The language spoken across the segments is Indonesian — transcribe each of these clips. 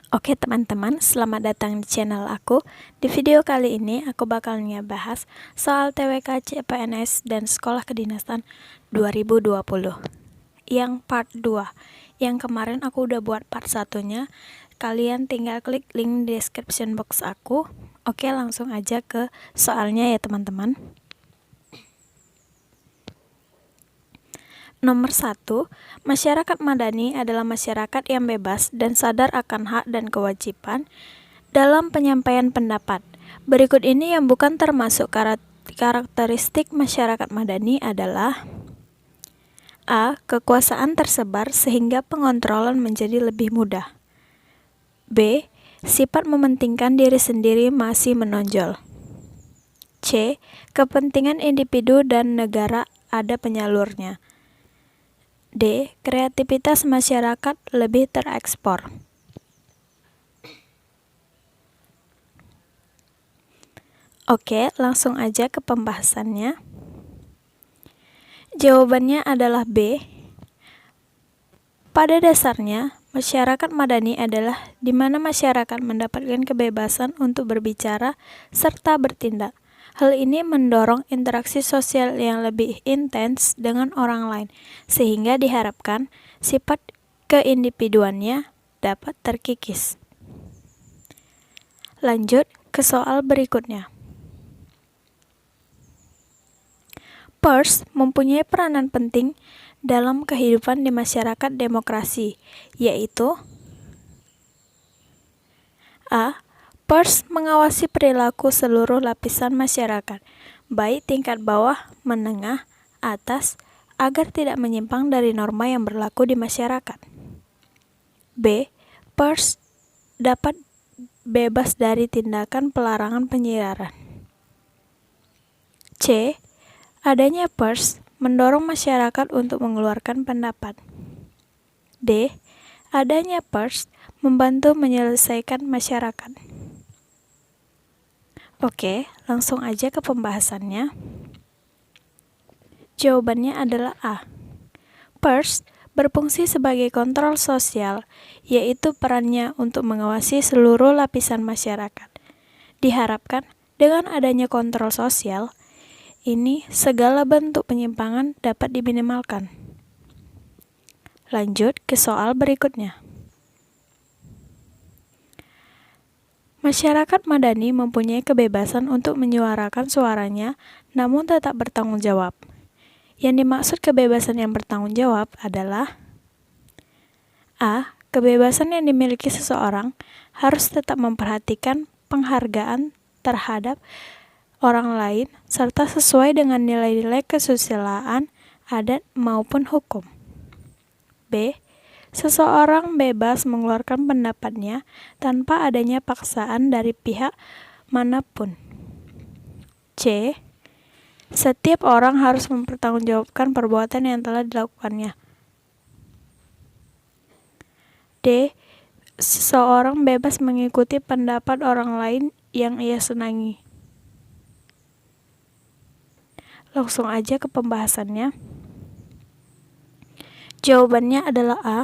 Oke teman-teman, selamat datang di channel aku. Di video kali ini aku bakal ngebahas soal TWK CPNS dan Sekolah Kedinasan 2020 yang part 2. Yang kemarin aku udah buat part satunya. Kalian tinggal klik link di description box aku. Oke, langsung aja ke soalnya ya teman-teman. Nomor 1, masyarakat madani adalah masyarakat yang bebas dan sadar akan hak dan kewajiban dalam penyampaian pendapat. Berikut ini yang bukan termasuk karakteristik masyarakat madani adalah: A. Kekuasaan tersebar sehingga pengontrolan menjadi lebih mudah. B. Sifat mementingkan diri sendiri masih menonjol. C. Kepentingan individu dan negara ada penyalurnya. D. Kreativitas masyarakat lebih terekspor. Oke, langsung aja ke pembahasannya. Jawabannya adalah B. Pada dasarnya, masyarakat madani adalah di mana masyarakat mendapatkan kebebasan untuk berbicara serta bertindak. Hal ini mendorong interaksi sosial yang lebih intens dengan orang lain, sehingga diharapkan sifat keindividuannya dapat terkikis. Lanjut ke soal berikutnya. Pers mempunyai peranan penting dalam kehidupan di masyarakat demokrasi, yaitu: A. Pers mengawasi perilaku seluruh lapisan masyarakat, baik tingkat bawah, menengah, atas, agar tidak menyimpang dari norma yang berlaku di masyarakat. B. Pers dapat bebas dari tindakan pelarangan penyiaran. C. Adanya pers mendorong masyarakat untuk mengeluarkan pendapat. D. Adanya pers membantu menyelesaikan masyarakat. Oke, langsung aja ke pembahasannya. Jawabannya adalah A. Pers berfungsi sebagai kontrol sosial, yaitu perannya untuk mengawasi seluruh lapisan masyarakat. Diharapkan dengan adanya kontrol sosial, ini segala bentuk penyimpangan dapat diminimalkan. Lanjut ke soal berikutnya. Masyarakat madani mempunyai kebebasan untuk menyuarakan suaranya, namun tetap bertanggung jawab. Yang dimaksud kebebasan yang bertanggung jawab adalah: A. Kebebasan yang dimiliki seseorang harus tetap memperhatikan penghargaan terhadap orang lain, serta sesuai dengan nilai-nilai kesusilaan, adat, maupun hukum. B. Seseorang bebas mengeluarkan pendapatnya tanpa adanya paksaan dari pihak manapun. C. Setiap orang harus mempertanggungjawabkan perbuatan yang telah dilakukannya. D. Seseorang bebas mengikuti pendapat orang lain yang ia senangi. Langsung aja ke pembahasannya. Jawabannya adalah A.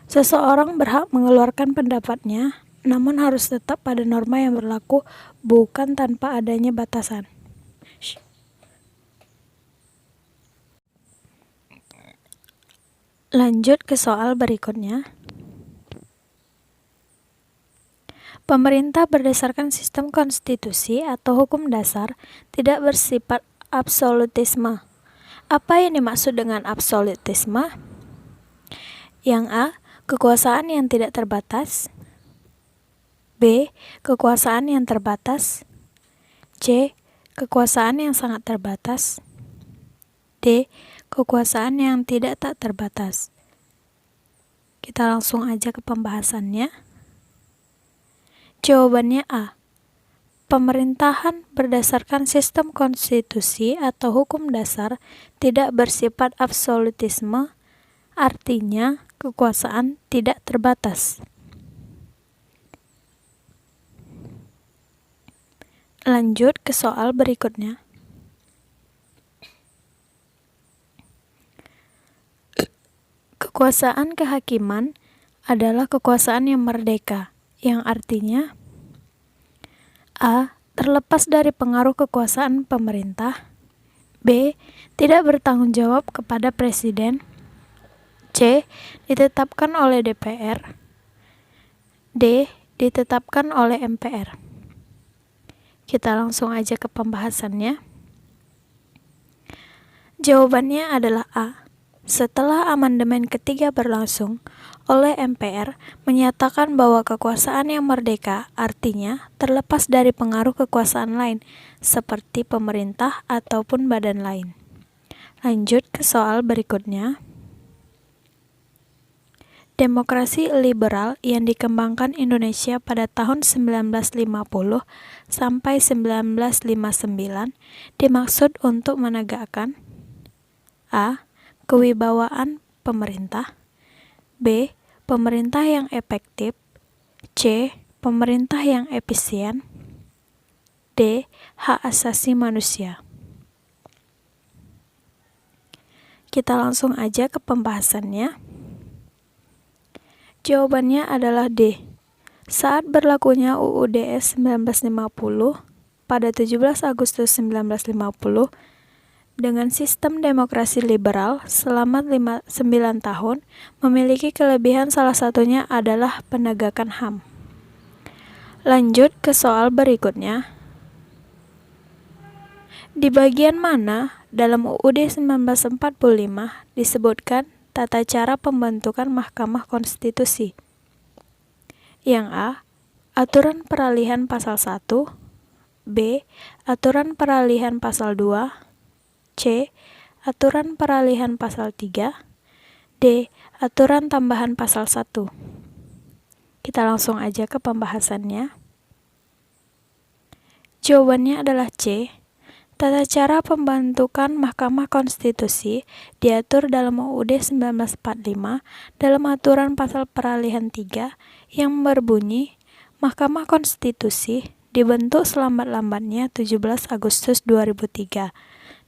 Seseorang berhak mengeluarkan pendapatnya, namun harus tetap pada norma yang berlaku, bukan tanpa adanya batasan. Lanjut ke soal berikutnya. Pemerintah berdasarkan sistem konstitusi atau hukum dasar tidak bersifat absolutisme. Apa yang dimaksud dengan absolutisme? Yang A. Kekuasaan yang tidak terbatas. B. Kekuasaan yang terbatas. C. Kekuasaan yang sangat terbatas. D. Kekuasaan yang tidak tak terbatas. Kita langsung aja ke pembahasannya. Jawabannya A. Pemerintahan berdasarkan sistem konstitusi atau hukum dasar tidak bersifat absolutisme, artinya kekuasaan tidak terbatas. Lanjut ke soal berikutnya. Kekuasaan kehakiman adalah kekuasaan yang merdeka, yang artinya A. Terlepas dari pengaruh kekuasaan pemerintah. B. Tidak bertanggung jawab kepada Presiden. C. Ditetapkan oleh DPR. D. Ditetapkan oleh MPR. Kita langsung aja ke pembahasannya. Jawabannya adalah A. Setelah amandemen ketiga berlangsung oleh MPR menyatakan bahwa kekuasaan yang merdeka artinya terlepas dari pengaruh kekuasaan lain seperti pemerintah ataupun badan lain. Lanjut ke soal berikutnya. Demokrasi liberal yang dikembangkan Indonesia pada tahun 1950 sampai 1959 dimaksud untuk menegakkan A. Kewibawaan pemerintah. B. Pemerintah yang efektif. C. Pemerintah yang efisien. D. Hak asasi manusia. Kita langsung aja ke pembahasannya. Jawabannya adalah D. Saat berlakunya UUD 1950 pada 17 Agustus 1950 dengan sistem demokrasi liberal selama 9 tahun memiliki kelebihan, salah satunya adalah penegakan HAM. Lanjut ke soal berikutnya. Di bagian mana dalam UUD 1945 disebutkan tata cara pembentukan Mahkamah Konstitusi? Yang A. Aturan peralihan pasal 1. B. Aturan peralihan pasal 2. C. Aturan peralihan pasal 3. D. Aturan tambahan pasal 1. Kita langsung aja ke pembahasannya. Jawabannya adalah C. Tata cara pembentukan Mahkamah Konstitusi diatur dalam UUD 1945 dalam aturan pasal peralihan 3 yang berbunyi Mahkamah Konstitusi dibentuk selambat-lambatnya 17 Agustus 2003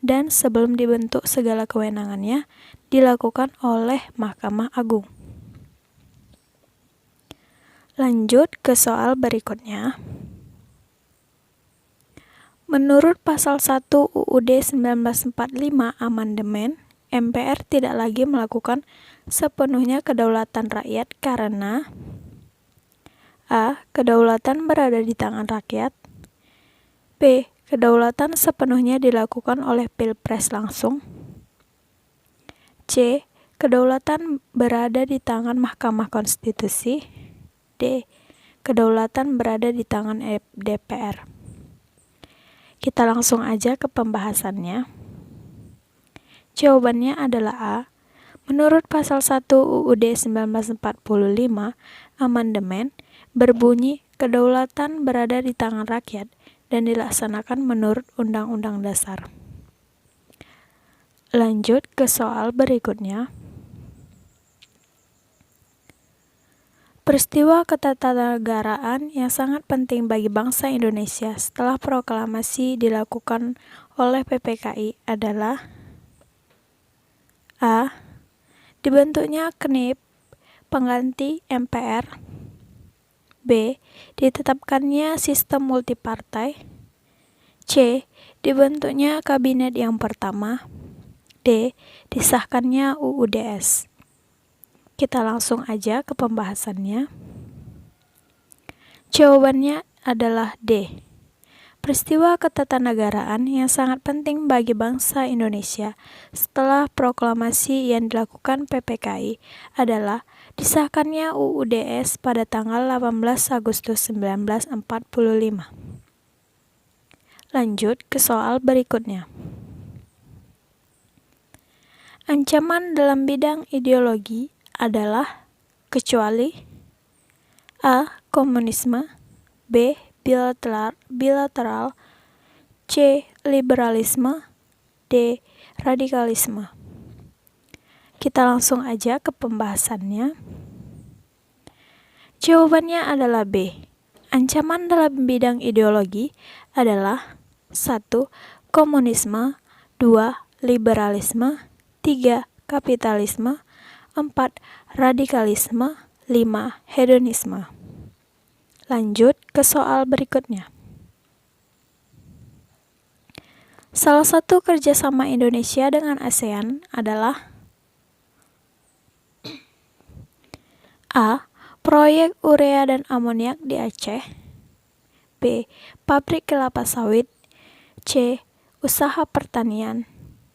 dan sebelum dibentuk segala kewenangannya dilakukan oleh Mahkamah Agung. Lanjut ke soal berikutnya. Menurut pasal 1 UUD 1945 amandemen, MPR tidak lagi melakukan sepenuhnya kedaulatan rakyat karena A. Kedaulatan berada di tangan rakyat. B. Kedaulatan sepenuhnya dilakukan oleh Pilpres langsung. C. Kedaulatan berada di tangan Mahkamah Konstitusi. D. Kedaulatan berada di tangan DPR. Kita langsung aja ke pembahasannya. Jawabannya adalah A. Menurut pasal 1 UUD 1945 amandemen berbunyi kedaulatan berada di tangan rakyat dan dilaksanakan menurut Undang-Undang Dasar. Lanjut ke soal berikutnya. Peristiwa ketatanegaraan yang sangat penting bagi bangsa Indonesia setelah proklamasi dilakukan oleh PPKI adalah A. Dibentuknya KNIP pengganti MPR. B. Ditetapkannya sistem multipartai. C. Dibentuknya kabinet yang pertama. D. Disahkannya UUDS. Kita langsung aja ke pembahasannya. Jawabannya adalah D. Peristiwa ketatanegaraan yang sangat penting bagi bangsa Indonesia setelah proklamasi yang dilakukan PPKI adalah disahkannya UUDS pada tanggal 18 Agustus 1945. Lanjut ke soal berikutnya. Ancaman dalam bidang ideologi adalah kecuali A. Komunisme. B. Bilateral. C. Liberalisme. D. Radikalisme. Kita langsung aja ke pembahasannya. Jawabannya adalah B. Ancaman dalam bidang ideologi adalah 1. Komunisme. 2. Liberalisme. 3. Kapitalisme. 4. Radikalisme. 5. Hedonisme. Lanjut ke soal berikutnya. Salah satu kerjasama Indonesia dengan ASEAN adalah A. Proyek urea dan amoniak di Aceh. B. Pabrik kelapa sawit. C. Usaha pertanian.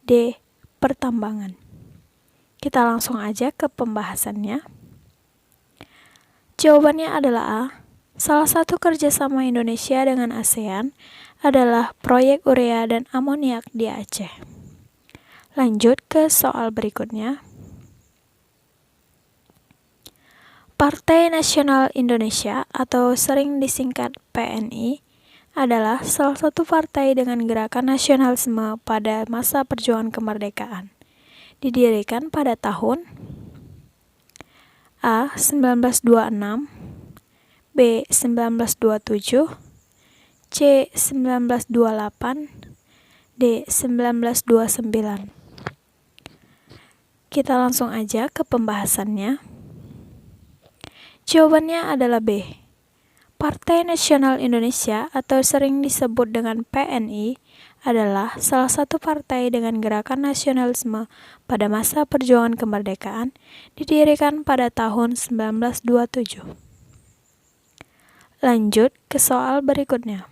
D. Pertambangan. Kita langsung aja ke pembahasannya. Jawabannya adalah A. Salah satu kerjasama Indonesia dengan ASEAN adalah proyek urea dan amoniak di Aceh. Lanjut ke soal berikutnya. Partai Nasional Indonesia atau sering disingkat PNI adalah salah satu partai dengan gerakan nasionalisme pada masa perjuangan kemerdekaan. Didirikan pada tahun A. 1926, B. 1927, C. 1928, D. 1929. Kita langsung aja ke pembahasannya. Jawabannya adalah B. Partai Nasional Indonesia atau sering disebut dengan PNI adalah salah satu partai dengan gerakan nasionalisme pada masa perjuangan kemerdekaan, didirikan pada tahun 1927. Lanjut ke soal berikutnya.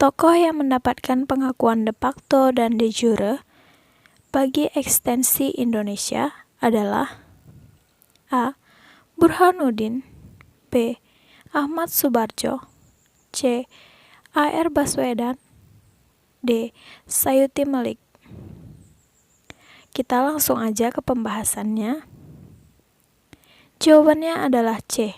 Tokoh yang mendapatkan pengakuan de facto dan de jure bagi ekstensi Indonesia adalah A. Burhanuddin, B. Ahmad Subarjo, C. A.R. Baswedan, D. Sayuti Malik. Kita langsung aja ke pembahasannya. Jawabannya adalah C.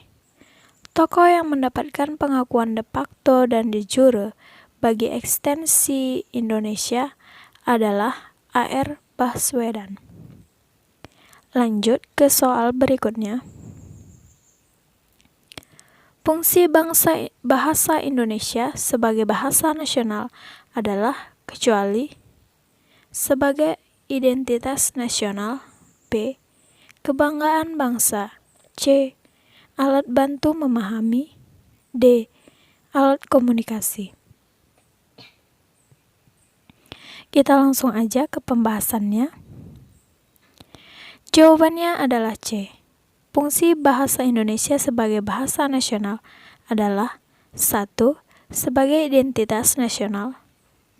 Tokoh yang mendapatkan pengakuan de facto dan de jure bagi ekstensi Indonesia adalah A.R. Baswedan. Lanjut ke soal berikutnya. Fungsi bahasa Indonesia sebagai bahasa nasional adalah kecuali sebagai identitas nasional, B. Kebanggaan bangsa, C. Alat bantu memahami, D. Alat komunikasi. Kita langsung aja ke pembahasannya. Jawabannya adalah C. Fungsi bahasa Indonesia sebagai bahasa nasional adalah 1. Sebagai identitas nasional,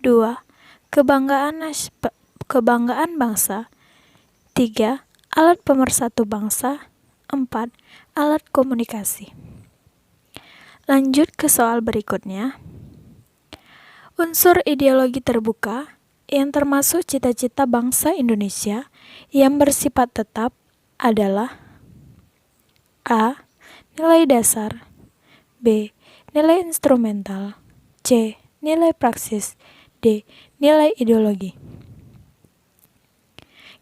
2. Kebanggaan bangsa, 3. Alat pemersatu bangsa, 4. Alat komunikasi. Lanjut ke soal berikutnya. Unsur ideologi terbuka yang termasuk cita-cita bangsa Indonesia yang bersifat tetap adalah A. Nilai dasar, B. Nilai instrumental, C. Nilai praksis, D. Nilai ideologi.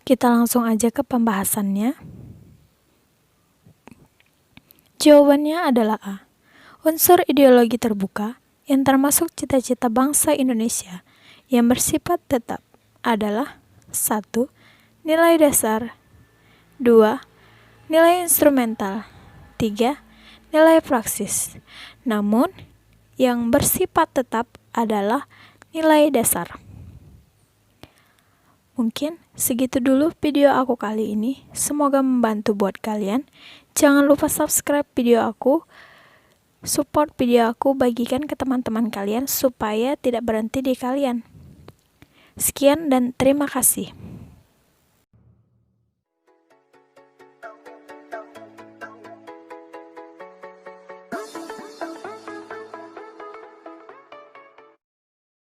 Kita langsung aja ke pembahasannya. Jawabannya adalah A. Unsur ideologi terbuka yang termasuk cita-cita bangsa Indonesia yang bersifat tetap adalah 1. Nilai dasar, 2. Nilai instrumental, 3. Nilai praksis. Namun, yang bersifat tetap adalah nilai dasar. Mungkin segitu dulu video aku kali ini. Semoga membantu buat kalian. Jangan lupa subscribe video aku, support video aku, bagikan ke teman-teman kalian supaya tidak berhenti di kalian. Sekian dan terima kasih.